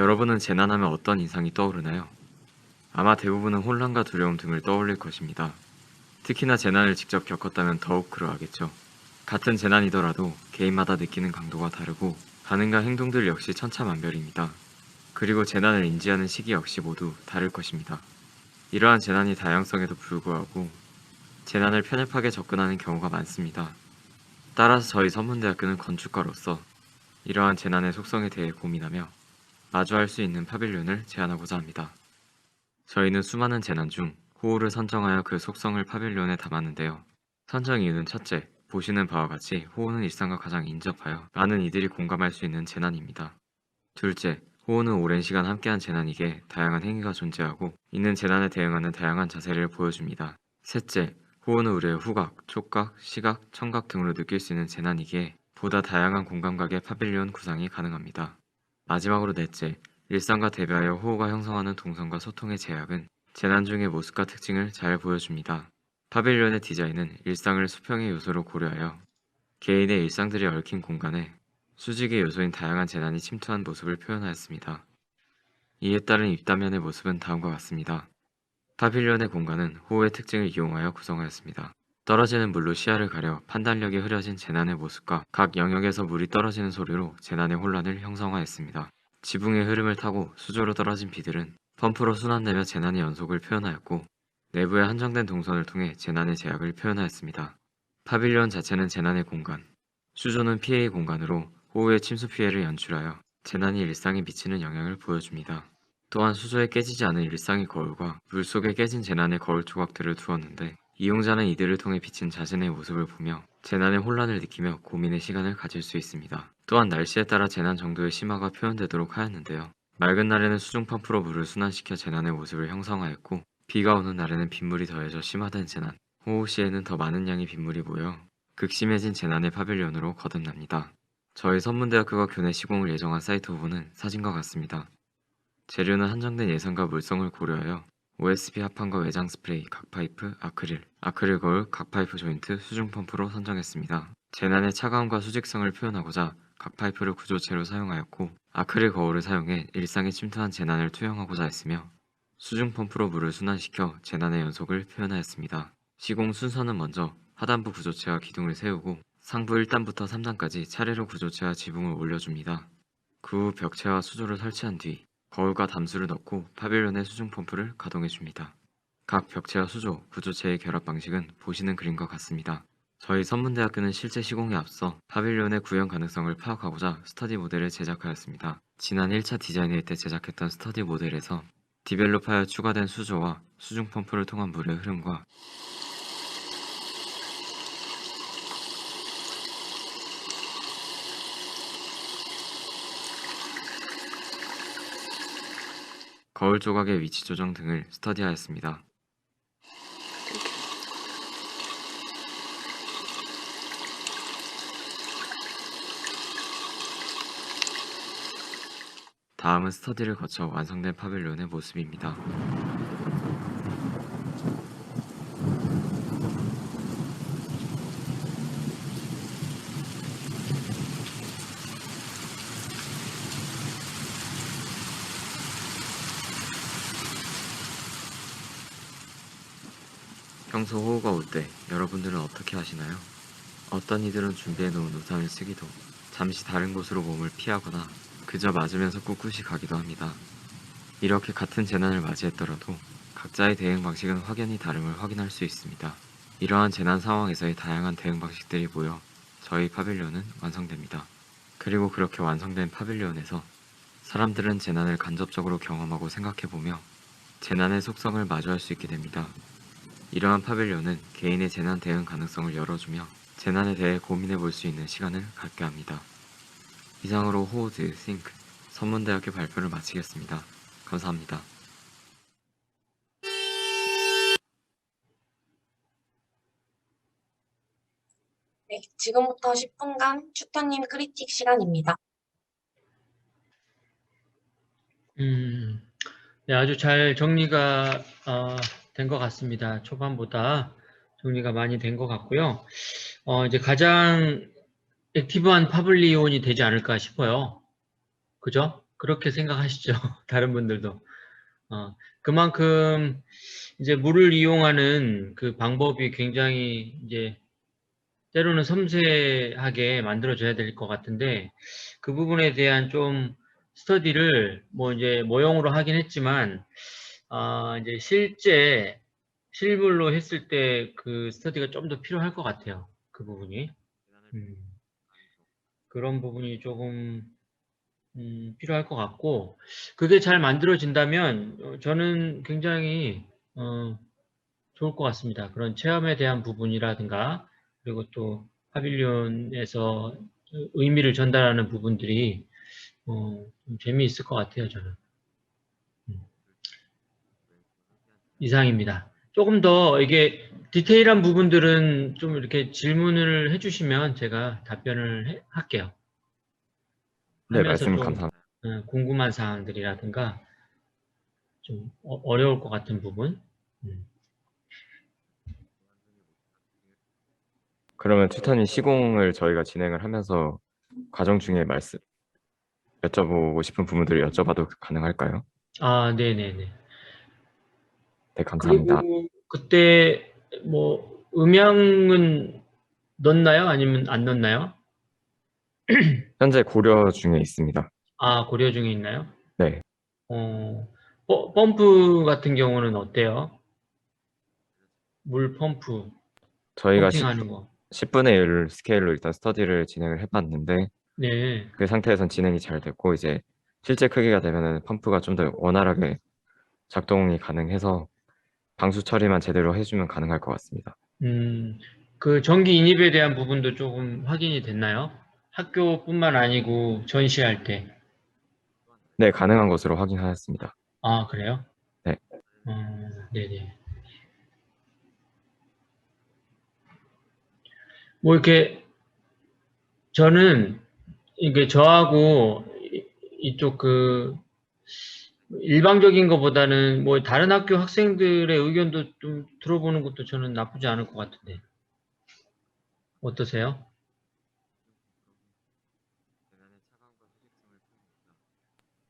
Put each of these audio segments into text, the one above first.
여러분은 재난하면 어떤 인상이 떠오르나요? 아마 대부분은 혼란과 두려움 등을 떠올릴 것입니다. 특히나 재난을 직접 겪었다면 더욱 그러하겠죠. 같은 재난이더라도 개인마다 느끼는 강도가 다르고 반응과 행동들 역시 천차만별입니다. 그리고 재난을 인지하는 시기 역시 모두 다를 것입니다. 이러한 재난이 다양성에도 불구하고 재난을 편협하게 접근하는 경우가 많습니다. 따라서 저희 선문대학교는 건축가로서 이러한 재난의 속성에 대해 고민하며 마주할 수 있는 파빌리온을 제안하고자 합니다. 저희는 수많은 재난 중 호우를 선정하여 그 속성을 파빌리온에 담았는데요. 선정 이유는 첫째, 보시는 바와 같이 호우는 일상과 가장 인접하여 많은 이들이 공감할 수 있는 재난입니다. 둘째, 호우는 오랜 시간 함께한 재난이기에 다양한 행위가 존재하고 있는 재난에 대응하는 다양한 자세를 보여줍니다. 셋째, 호우는 우리의 후각, 촉각, 시각, 청각 등으로 느낄 수 있는 재난이기에 보다 다양한 공감각의 파빌리온 구상이 가능합니다. 마지막으로 넷째, 일상과 대비하여 호우가 형성하는 동선과 소통의 제약은 재난 중의 모습과 특징을 잘 보여줍니다. 파빌리온의 디자인은 일상을 수평의 요소로 고려하여 개인의 일상들이 얽힌 공간에 수직의 요소인 다양한 재난이 침투한 모습을 표현하였습니다. 이에 따른 입단면의 모습은 다음과 같습니다. 파빌리온의 공간은 호우의 특징을 이용하여 구성하였습니다. 떨어지는 물로 시야를 가려 판단력이 흐려진 재난의 모습과 각 영역에서 물이 떨어지는 소리로 재난의 혼란을 형성하였습니다. 지붕의 흐름을 타고 수조로 떨어진 비들은 펌프로 순환되며 재난의 연속을 표현하였고 내부의 한정된 동선을 통해 재난의 제약을 표현하였습니다. 파빌리온 자체는 재난의 공간, 수조는 피해의 공간으로 호우의 침수 피해를 연출하여 재난이 일상에 미치는 영향을 보여줍니다. 또한 수조에 깨지지 않은 일상의 거울과 물속에 깨진 재난의 거울 조각들을 두었는데 이용자는 이들을 통해 비친 자신의 모습을 보며 재난의 혼란을 느끼며 고민의 시간을 가질 수 있습니다. 또한 날씨에 따라 재난 정도의 심화가 표현되도록 하였는데요. 맑은 날에는 수중 펌프로 물을 순환시켜 재난의 모습을 형성하였고 비가 오는 날에는 빗물이 더해져 심화된 재난, 호우 시에는 더 많은 양의 빗물이 모여 극심해진 재난의 파빌리온으로 거듭납니다. 저희 선문대학교가 교내 시공을 예정한 사이트 후보는 사진과 같습니다. 재료는 한정된 예산과 물성을 고려하여 OSB 합판과 외장 스프레이, 각파이프, 아크릴 거울, 각파이프 조인트, 수중 펌프로 선정했습니다. 재난의 차가움과 수직성을 표현하고자 각파이프를 구조체로 사용하였고 아크릴 거울을 사용해 일상에 침투한 재난을 투영하고자 했으며 수중 펌프로 물을 순환시켜 재난의 연속을 표현하였습니다. 시공 순서는 먼저 하단부 구조체와 기둥을 세우고 상부 1단부터 3단까지 차례로 구조체와 지붕을 올려줍니다. 그 후 벽체와 수조를 설치한 뒤 거울과 담수를 넣고 파빌리온의 수중 펌프를 가동해줍니다. 각 벽체와 수조, 구조체의 결합 방식은 보시는 그림과 같습니다. 저희 선문대학교는 실제 시공에 앞서 파빌리온의 구현 가능성을 파악하고자 스터디 모델을 제작하였습니다. 지난 1차 디자인회의 때 제작했던 스터디 모델에서 디벨롭하여 추가된 수조와 수중 펌프를 통한 물의 흐름과 거울 조각의 위치 조정 등을 스터디하였습니다. 다음은 스터디를 거쳐 완성된 파빌리온의 모습입니다. 평소 호우가 올 때 여러분들은 어떻게 하시나요? 어떤 이들은 준비해놓은 우산을 쓰기도, 잠시 다른 곳으로 몸을 피하거나 그저 맞으면서 꿋꿋이 가기도 합니다. 이렇게 같은 재난을 맞이했더라도 각자의 대응 방식은 확연히 다름을 확인할 수 있습니다. 이러한 재난 상황에서의 다양한 대응 방식들이 모여 저희 파빌리온은 완성됩니다. 그리고 그렇게 완성된 파빌리온에서 사람들은 재난을 간접적으로 경험하고 생각해보며 재난의 속성을 마주할 수 있게 됩니다. 이러한 파빌리온은 개인의 재난 대응 가능성을 열어주며 재난에 대해 고민해 볼 수 있는 시간을 갖게 합니다. 이상으로 호우드 싱크 선문대학교 발표를 마치겠습니다. 감사합니다. 네, 지금부터 10분간 튜터님 크리틱 시간입니다. 네, 아주 잘 정리가 된 것 같습니다. 초반보다 정리가 많이 된 것 같고요. 이제 가장 액티브한 파블리온이 되지 않을까 싶어요. 그죠? 그렇게 생각하시죠. 다른 분들도. 그만큼 이제 물을 이용하는 그 방법이 굉장히 이제 때로는 섬세하게 만들어져야 될 것 같은데 그 부분에 대한 좀 스터디를 뭐 이제 모형으로 하긴 했지만 이제 실제 실물로 했을 때 그 스터디가 좀 더 필요할 것 같아요. 그 부분이. 음, 그런 부분이 조금 필요할 것 같고 그게 잘 만들어진다면 저는 굉장히 좋을 것 같습니다. 그런 체험에 대한 부분이라든가 그리고 또 파빌리온에서 의미를 전달하는 부분들이 좀 재미있을 것 같아요. 저는 음, 이상입니다. 조금 더 이게 디테일한 부분들은 좀 이렇게 질문을 해주시면 제가 답변을 할게요. 네, 하면서 말씀 좀 감사합니다. 궁금한 사항들이라든가 좀 어려울 것 같은 부분. 음. 그러면 튜터님 시공을 저희가 진행을 하면서 과정 중에 여쭤보고 싶은 부분들을 여쭤봐도 가능할까요? 네네네. 네, 감사합니다. 그리고 그때 뭐 음향은 넣나요? 아니면 안 넣나요? 현재 고려 중에 있습니다. 고려 중에 있나요? 네, 어, 펌프 같은 경우는 어때요? 물 펌프, 저희가 펌핑하는 거. 10분의 1 스케일로 일단 스터디를 진행을 해봤는데 네. 그 상태에선 진행이 잘 됐고 이제 실제 크기가 되면은 펌프가 좀 더 원활하게 작동이 가능해서 방수 처리만 제대로 해주면 가능할 것 같습니다. 음, 그 전기 인입에 대한 부분도 조금 확인이 됐나요? 학교뿐만 아니고 전시할 때. 네, 가능한 것으로 확인하였습니다. 그래요? 네, 네네. 뭐 이렇게 저는 이게 저하고 이쪽 그 일방적인 것보다는 뭐 다른 학교 학생들의 의견도 좀 들어보는 것도 저는 나쁘지 않을 것 같은데 어떠세요?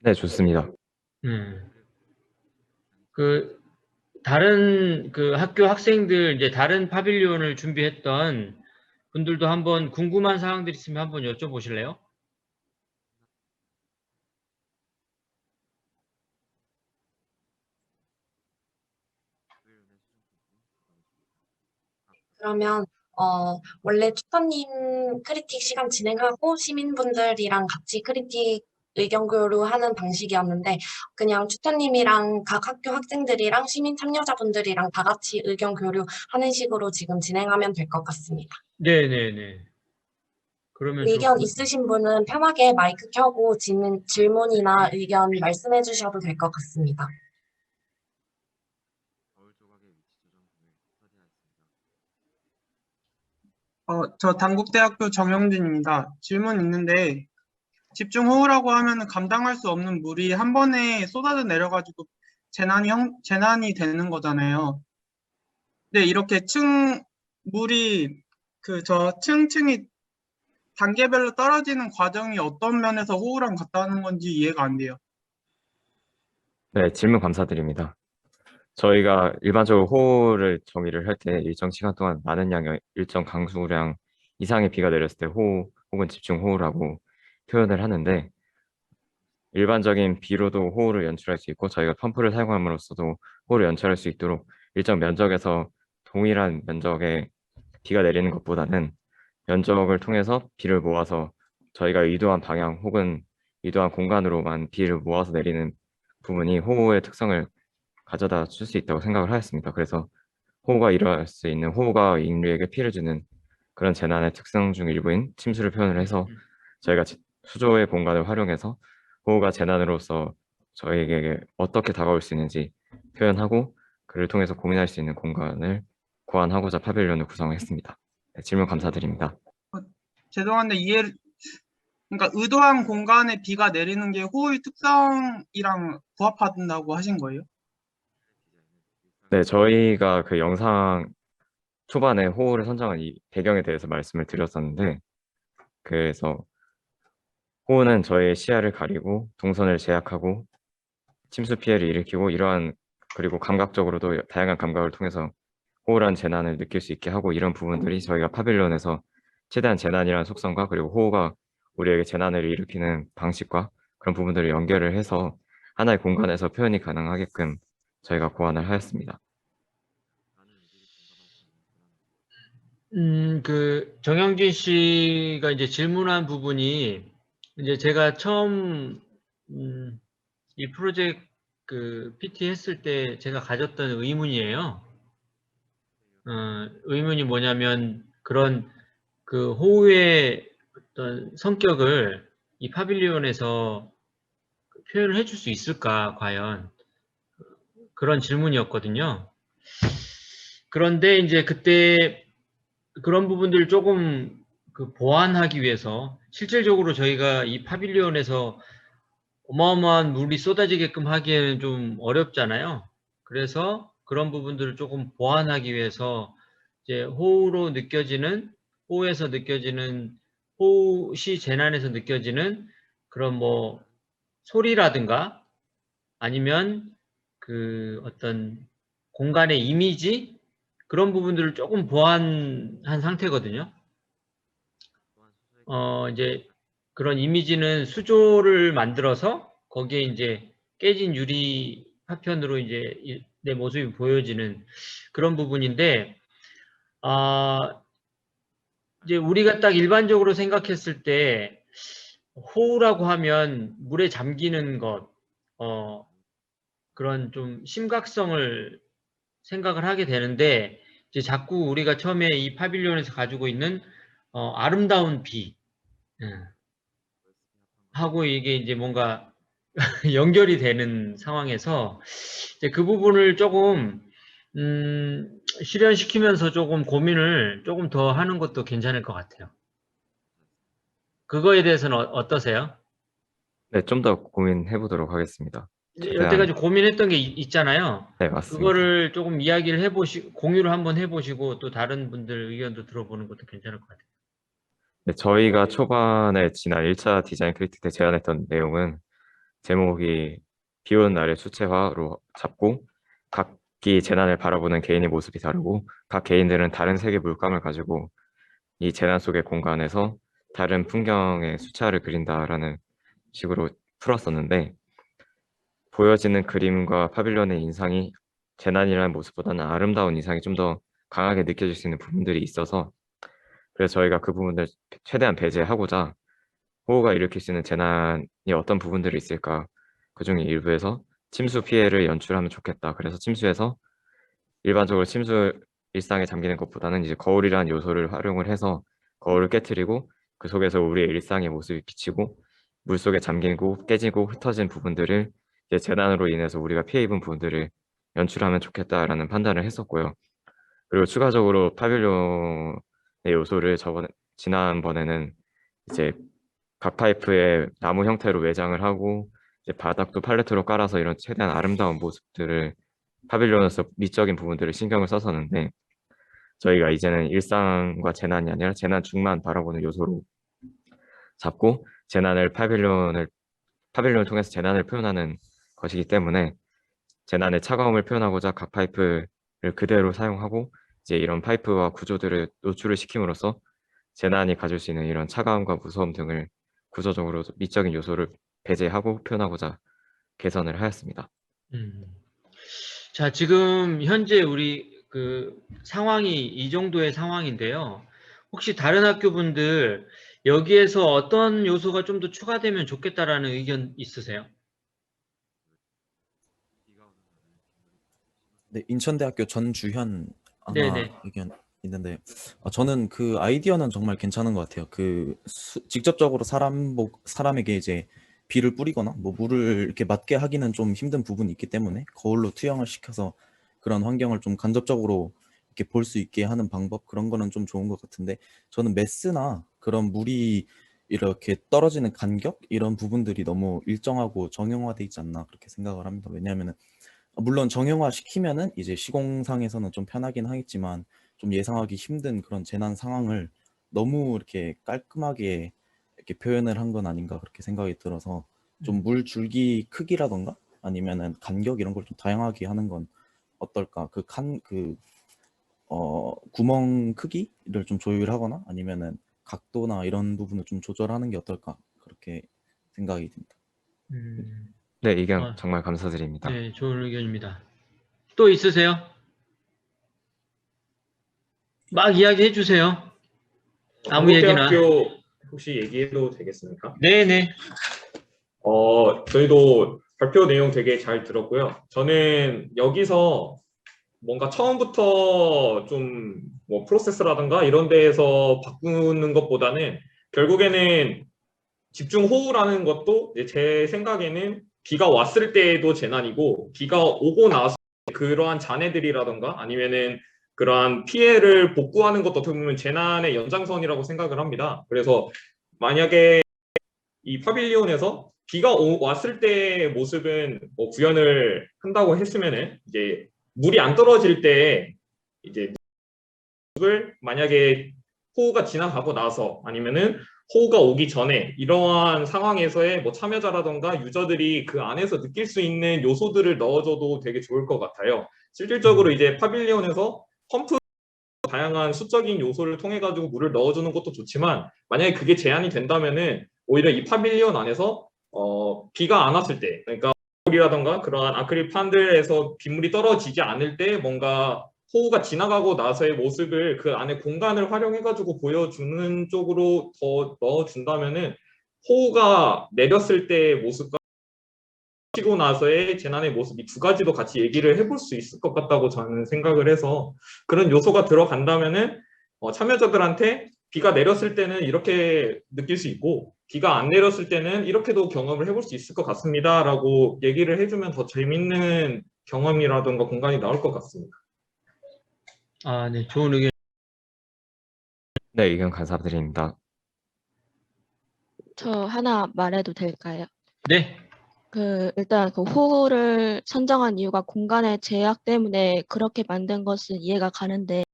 네, 좋습니다. 음. 그 다른 그 학교 학생들 이제 다른 파빌리온을 준비했던 분들도 한번 궁금한 사항들 있으면 한번 여쭤보실래요? 그러면 원래 튜터님 크리틱 시간 진행하고 시민분들이랑 같이 크리틱 의견 교류하는 방식이었는데 그냥 튜터님이랑 각 학교 학생들이랑 시민 참여자분들이랑 다 같이 의견 교류하는 식으로 지금 진행하면 될 것 같습니다. 네네네. 그러면 좋을 의견 것 같아요. 있으신 분은 편하게 마이크 켜고 질문이나 의견 말씀해 주셔도 될 것 같습니다. 저 단국대학교 정영진입니다. 질문 있는데, 집중호우라고 하면 감당할 수 없는 물이 한 번에 쏟아져 내려가지고 재난이 되는 거잖아요. 근데 이렇게 물이 층층이 단계별로 떨어지는 과정이 어떤 면에서 호우랑 같다는 건지 이해가 안 돼요. 네, 질문 감사드립니다. 저희가 일반적으로 호우를 정의를 할 때 일정 시간 동안 많은 양의 일정 강수량 이상의 비가 내렸을 때 호우 혹은 집중호우라고 표현을 하는데 일반적인 비로도 호우를 연출할 수 있고 저희가 펌프를 사용함으로써도 호우를 연출할 수 있도록 일정 면적에서 동일한 면적의 비가 내리는 것보다는 면적을 통해서 비를 모아서 저희가 의도한 방향 혹은 의도한 공간으로만 비를 모아서 내리는 부분이 호우의 특성을 가져다 줄 수 있다고 생각을 하였습니다. 그래서 호우가 일어날 수 있는 호우가 인류에게 피해를 주는 그런 재난의 특성 중 일부인 침수를 표현을 해서 저희가 수조의 공간을 활용해서 호우가 재난으로서 저희에게 어떻게 다가올 수 있는지 표현하고 그를 통해서 고민할 수 있는 공간을 고안하고자 파빌리온을 구성했습니다. 네, 질문 감사드립니다. 죄송한데 그러니까 의도한 공간에 비가 내리는 게 호우의 특성이랑 부합한다고 하신 거예요? 네, 저희가 그 영상 초반에 호우를 선정한 이 배경에 대해서 말씀을 드렸었는데 그래서 호우는 저의 시야를 가리고 동선을 제약하고 침수 피해를 일으키고 그리고 감각적으로도 다양한 감각을 통해서 호우란 재난을 느낄 수 있게 하고 이런 부분들이 저희가 파빌리온에서 최대한 재난이라는 속성과 그리고 호우가 우리에게 재난을 일으키는 방식과 그런 부분들을 연결을 해서 하나의 공간에서 표현이 가능하게끔 저희가 고안을 하였습니다. 정영진 씨가 이제 질문한 부분이 이제 제가 처음 이 프로젝트 PT 했을 때 제가 가졌던 의문이에요. 의문이 뭐냐면 그런 호우의 어떤 성격을 이 파빌리온에서 표현을 해줄 수 있을까, 과연. 그런 질문이었거든요. 그런데 이제 그때 그런 부분들을 조금 보완하기 위해서 실질적으로 저희가 이 파빌리온에서 어마어마한 물이 쏟아지게끔 하기에는 좀 어렵잖아요. 그래서 그런 부분들을 조금 보완하기 위해서 이제 호우에서 느껴지는 호우시 재난에서 느껴지는 그런 뭐 소리라든가 아니면 어떤 공간의 이미지 그런 부분들을 조금 보완한 상태거든요. 이제 그런 이미지는 수조를 만들어서 거기에 이제 깨진 유리 파편으로 이제 내 모습이 보여지는 그런 부분인데, 이제 우리가 딱 일반적으로 생각했을 때 호우라고 하면 물에 잠기는 것, 그런 좀 심각성을 생각을 하게 되는데, 이제 자꾸 우리가 처음에 이 파빌리온에서 가지고 있는 아름다운 비, 하고 이게 이제 뭔가 연결이 되는 상황에서 이제 그 부분을 조금 실현시키면서 조금 고민을 조금 더 하는 것도 괜찮을 것 같아요. 그거에 대해서는 어떠세요? 네, 좀 더 고민해 보도록 하겠습니다. 여태까지 고민했던 게 있잖아요. 네, 맞습니다. 그거를 조금 이야기를 공유를 한번 해보시고 또 다른 분들 의견도 들어보는 것도 괜찮을 것 같아요. 네, 저희가 초반에 지난 1차 디자인 크리틱 때 제안했던 내용은 제목이 비 오는 날의 수채화로 잡고 각기 재난을 바라보는 개인의 모습이 다르고 각 개인들은 다른 색의 물감을 가지고 이 재난 속의 공간에서 다른 풍경의 수채화를 그린다라는 식으로 풀었었는데 보여지는 그림과 파빌리온의 인상이 재난이라는 모습보다는 아름다운 인상이 좀 더 강하게 느껴질 수 있는 부분들이 있어서 그래서 저희가 그 부분을 최대한 배제하고자 호우가 일으킬 수 있는 재난이 어떤 부분들이 있을까 그중에 일부에서 침수 피해를 연출하면 좋겠다. 그래서 침수에서 일반적으로 침수 일상에 잠기는 것보다는 이제 거울이라는 요소를 활용을 해서 거울을 깨트리고 그 속에서 우리의 일상의 모습이 비치고 물속에 잠기고 깨지고 흩어진 부분들을 이제 재난으로 인해서 우리가 피해 입은 부분들을 연출하면 좋겠다라는 판단을 했었고요. 그리고 추가적으로 파빌리온의 요소를 지난번에는 이제 각 파이프에 나무 형태로 외장을 하고 이제 바닥도 팔레트로 깔아서 이런 최대한 아름다운 모습들을 파빌리온에서 미적인 부분들을 신경을 썼었는데 저희가 이제는 일상과 재난이 아니라 재난 중만 바라보는 요소로 잡고 파빌리온을 통해서 재난을 표현하는 것이기 때문에 재난의 차가움을 표현하고자 각 파이프를 그대로 사용하고 이제 이런 파이프와 구조들을 노출을 시킴으로써 재난이 가질 수 있는 이런 차가움과 무서움 등을 구조적으로 미적인 요소를 배제하고 표현하고자 개선을 하였습니다. 자, 지금 현재 우리 상황이 이 정도의 상황인데요. 혹시 다른 학교분들 여기에서 어떤 요소가 좀 더 추가되면 좋겠다라는 의견 있으세요? 네, 인천대학교 전주현 하나 네네. 의견 있는데 저는 그 아이디어는 정말 괜찮은 것 같아요. 직접적으로 사람에게 이제 비를 뿌리거나 뭐 물을 이렇게 맞게 하기는 좀 힘든 부분이 있기 때문에 거울로 투영을 시켜서 그런 환경을 좀 간접적으로 이렇게 볼 수 있게 하는 방법 그런 거는 좀 좋은 것 같은데 저는 메스나 그런 물이 이렇게 떨어지는 간격 이런 부분들이 너무 일정하고 정형화돼 있지 않나 그렇게 생각을 합니다. 왜냐하면은 물론 정형화 시키면은 이제 시공상에서는 좀 편하긴 하겠지만 좀 예상하기 힘든 그런 재난 상황을 너무 이렇게 깔끔하게 이렇게 표현을 한 건 아닌가 그렇게 생각이 들어서 좀 물 줄기 크기라던가 아니면은 간격 이런 걸 좀 다양하게 하는 건 어떨까? 구멍 크기를 좀 조율하거나 아니면은 각도나 이런 부분을 좀 조절하는 게 어떨까? 그렇게 생각이 듭니다. 네, 의견 아, 정말 감사드립니다. 네, 좋은 의견입니다. 또 있으세요? 막 이야기해 주세요. 아무 얘기나. 한국대학교 혹시 얘기해도 되겠습니까? 네네. 저희도 발표 내용 되게 잘 들었고요. 저는 여기서 뭔가 처음부터 좀 뭐 프로세스라든가 이런 데에서 바꾸는 것보다는 결국에는 집중 호우라는 것도 제 생각에는 비가 왔을 때에도 재난이고 비가 오고 나서 그러한 잔해들이라든가 아니면은 그러한 피해를 복구하는 것도 어떻게 보면 재난의 연장선이라고 생각을 합니다. 그래서 만약에 이 파빌리온에서 비가 왔을 때의 모습은 뭐 구현을 한다고 했으면은 이제 물이 안 떨어질 때 이제 모습을 만약에 호우가 지나가고 나서 아니면은 호우가 오기 전에 이러한 상황에서의 뭐 참여자라던가 유저들이 그 안에서 느낄 수 있는 요소들을 넣어줘도 되게 좋을 것 같아요. 실질적으로 이제 파빌리온에서 펌프 다양한 수적인 요소를 통해 가지고 물을 넣어주는 것도 좋지만 만약에 그게 제한이 된다면은 오히려 이 파빌리온 안에서 비가 안 왔을 때 그러니까 이라던가 그러한 아크릴 판들에서 빗물이 떨어지지 않을 때 뭔가 호우가 지나가고 나서의 모습을 그 안에 공간을 활용해 가지고 보여주는 쪽으로 더 넣어준다면은 호우가 내렸을 때의 모습과 치고 나서의 재난의 모습 이 두 가지도 같이 얘기를 해볼 수 있을 것 같다고 저는 생각을 해서 그런 요소가 들어간다면은 참여자들한테 비가 내렸을 때는 이렇게 느낄 수 있고 비가 안 내렸을 때는 이렇게도 경험을 해볼 수 있을 것 같습니다라고 얘기를 해주면 더 재밌는 경험이라든가 공간이 나올 것 같습니다. 아, 네, 좋은 의견. 네, 의견 감사드립니다. 저 하나 말해도 될까요? 네, 일단 그 호를 선정한 이유가 공간의 제약 때문에 그렇게 만든 것은 이해가 가는데,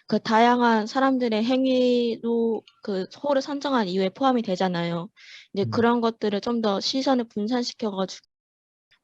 그 다양한 사람들의 행위도 그 호를 선정한 이유에 포함이 되잖아요. 이제 그런 것들을 좀 더 시선을 분산시켜가지고,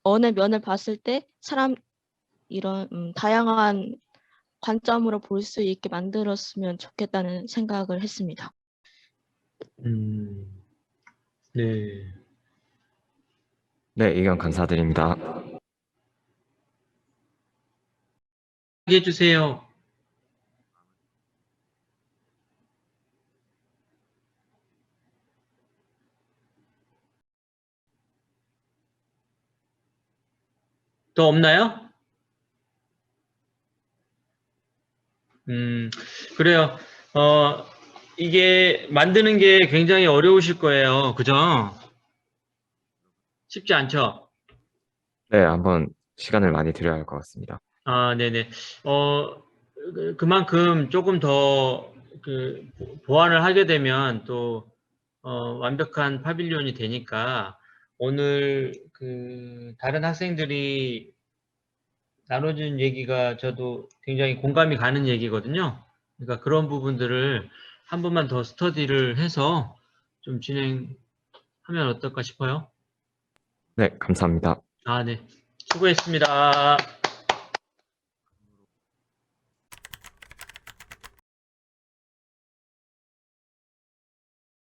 어느 면을 봤을 때 이런 다양한 관점으로 볼 수 있게 만들었으면 좋겠다는 생각을 했습니다. 네. 네, 의견 감사드립니다. 얘기해 주세요. 또 없나요? 그래요. 이게 만드는 게 굉장히 어려우실 거예요. 그죠? 쉽지 않죠? 네, 한번 시간을 많이 들여야 할 것 같습니다. 아, 네네. 그만큼 조금 더 보완을 하게 되면 또 완벽한 파빌리온이 되니까 오늘 다른 학생들이 나눠준 얘기가 저도 굉장히 공감이 가는 얘기거든요. 그러니까 그런 부분들을 한 번만 더 스터디를 해서 좀 진행하면 어떨까 싶어요. 네, 감사합니다. 아, 네. 수고했습니다.